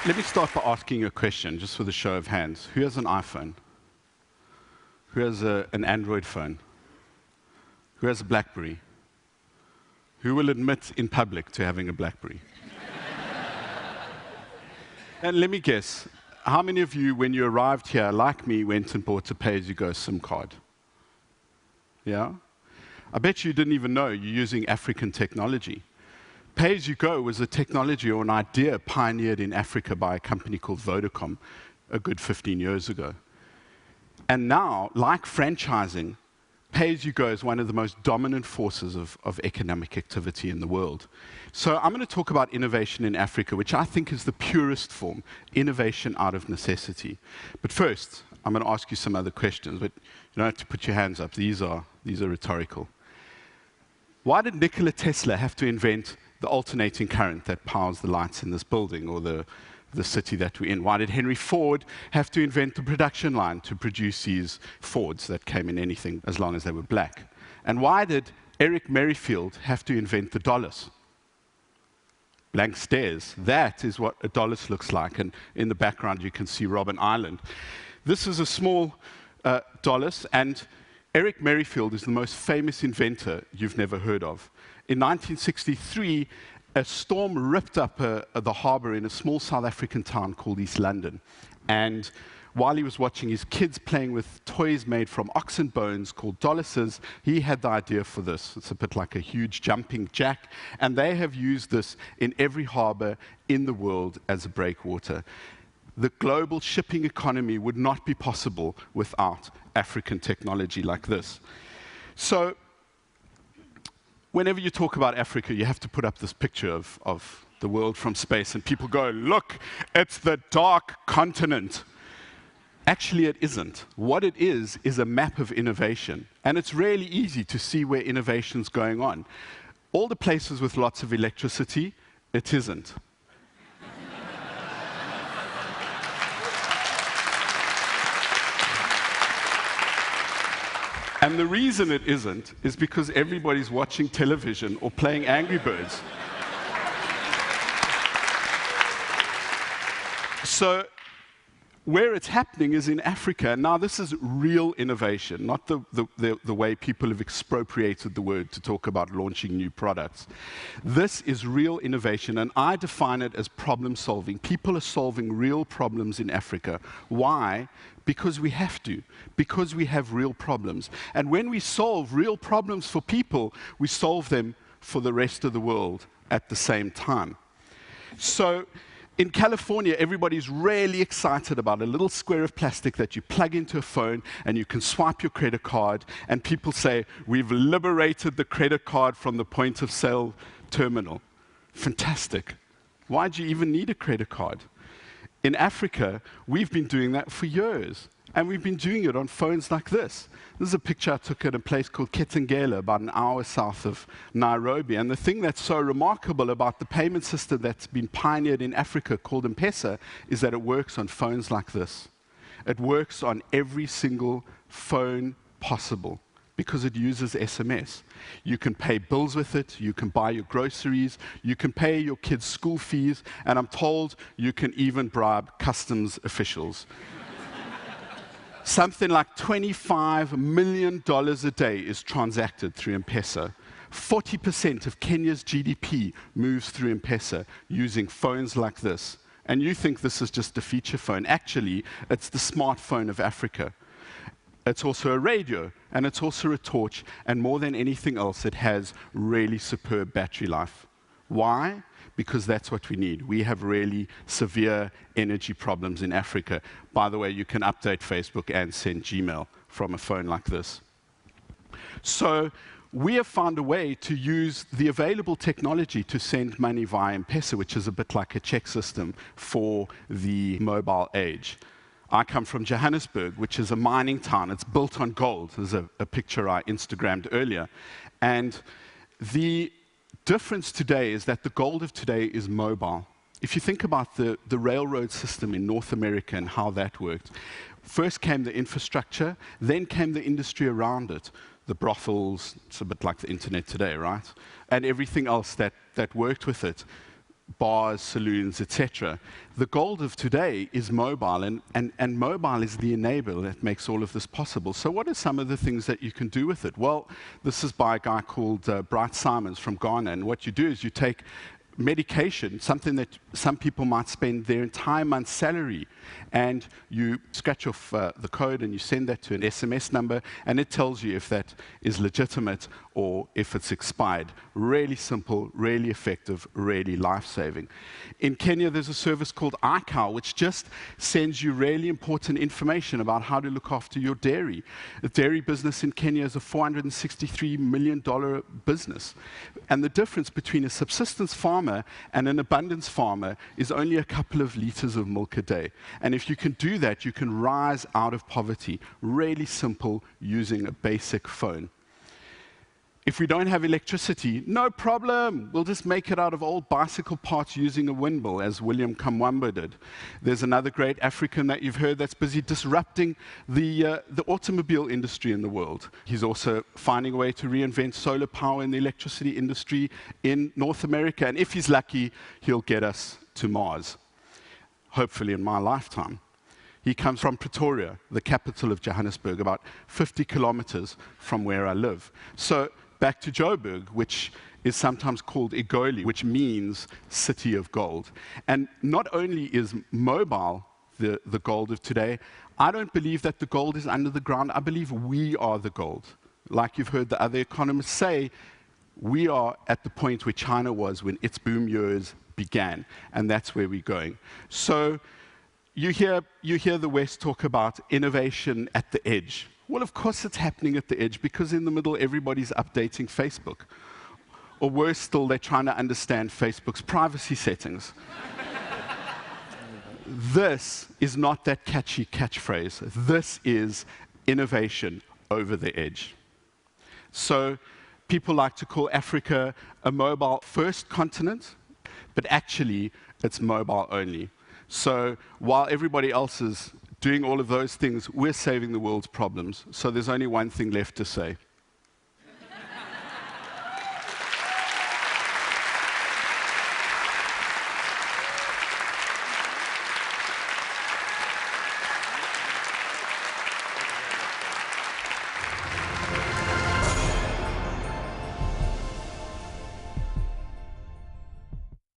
Let me start by asking you a question, just for the show of hands. Who has an iPhone? Who has an Android phone? Who has a BlackBerry? Who will admit in public to having a BlackBerry? And let me guess, how many of you, when you arrived here, like me, went and bought a pay-as-you-go SIM card? Yeah? I bet you didn't even know you're using African technology. Pay-as-you-go was a technology or an idea pioneered in Africa by a company called Vodacom a good 15 years ago. And now, like franchising, pay-as-you-go is one of the most dominant forces of economic activity in the world. So I'm going to talk about innovation in Africa, which I think is the purest form, innovation out of necessity. But first, I'm going to ask you some other questions, but you don't have to put your hands up. These are rhetorical. Why did Nikola Tesla have to invent the alternating current that powers the lights in this building or the city that we're in? Why did Henry Ford have to invent the production line to produce these Fords that came in anything as long as they were black? And why did Eric Merrifield have to invent the dollars? Blank stares. That is what a dollars looks like. And in the background, you can see Robben Island. This is a small dollars, and Eric Merrifield is the most famous inventor you've never heard of. In 1963, a storm ripped up the harbor in a small South African town called East London. And while he was watching his kids playing with toys made from oxen bones called doluses, he had the idea for this. It's a bit like a huge jumping jack, and they have used this in every harbor in the world as a breakwater. The global shipping economy would not be possible without African technology like this. So, whenever you talk about Africa, you have to put up this picture of the world from space, and people go, look, it's the dark continent. Actually, it isn't. What it is a map of innovation. And it's really easy to see where innovation's going on. All the places with lots of electricity, it isn't. And the reason it isn't is because everybody's watching television or playing Angry Birds. So, where it's happening is in Africa. Now, this is real innovation, not the way people have expropriated the word to talk about launching new products. This is real innovation, and I define it as problem solving. People are solving real problems in Africa. Why? Because we have to, because we have real problems. And when we solve real problems for people, we solve them for the rest of the world at the same time. So, in California, everybody's really excited about a little square of plastic that you plug into a phone and you can swipe your credit card, and people say, we've liberated the credit card from the point of sale terminal. Fantastic. Why do you even need a credit card? In Africa, we've been doing that for years, and we've been doing it on phones like this. This is a picture I took at a place called Ketengela, about an hour south of Nairobi. And the thing that's so remarkable about the payment system that's been pioneered in Africa called M-Pesa is that it works on phones like this. It works on every single phone possible because it uses SMS. You can pay bills with it, you can buy your groceries, you can pay your kids' school fees, and I'm told you can even bribe customs officials. Something like $25 million a day is transacted through M-Pesa. 40% of Kenya's GDP moves through M-Pesa using phones like this. And you think this is just a feature phone. Actually, it's the smartphone of Africa. It's also a radio, and it's also a torch, and more than anything else, it has really superb battery life. Why? Because that's what we need. We have really severe energy problems in Africa. By the way, you can update Facebook and send Gmail from a phone like this. So we have found a way to use the available technology to send money via M-Pesa, which is a bit like a check system for the mobile age. I come from Johannesburg, which is a mining town. It's built on gold. There's a picture I Instagrammed earlier. And the difference today is that the gold of today is mobile. If you think about the railroad system in North America and how that worked, first came the infrastructure, then came the industry around it. The brothels, it's a bit like the internet today, right? And everything else that worked with it. bars, saloons, etc. The gold of today is mobile, and mobile is the enabler that makes all of this possible. So what are some of the things that you can do with it? Well, this is by a guy called Bright Simons from Ghana, and what you do is you take medication, something that some people might spend their entire month's salary, and you scratch off the code and you send that to an SMS number, and it tells you if that is legitimate or if it's expired. Really simple, really effective, really life-saving. In Kenya, there's a service called iCow, which just sends you really important information about how to look after your dairy. The dairy business in Kenya is a $463 million business. And the difference between a subsistence farmer and an abundance farmer is only a couple of liters of milk a day. And if you can do that, you can rise out of poverty. Really simple, using a basic phone. If we don't have electricity, no problem. We'll just make it out of old bicycle parts using a windmill, as William Kamwamba did. There's another great African that you've heard that's busy disrupting the automobile industry in the world. He's also finding a way to reinvent solar power in the electricity industry in North America. And if he's lucky, he'll get us to Mars, hopefully in my lifetime. He comes from Pretoria, the capital of Johannesburg, about 50 kilometers from where I live. So back to Joburg, which is sometimes called Egoli, which means city of gold. And not only is mobile the gold of today, I don't believe that the gold is under the ground. I believe we are the gold. Like you've heard the other economists say, we are at the point where China was when its boom years began, and that's where we're going. So you hear the West talk about innovation at the edge. Well, of course it's happening at the edge, because in the middle, everybody's updating Facebook. Or worse still, they're trying to understand Facebook's privacy settings. This is not that catchy catchphrase. This is innovation over the edge. So people like to call Africa a mobile-first continent, but actually, it's mobile only. So while everybody else is doing all of those things, we're saving the world's problems. So there's only one thing left to say.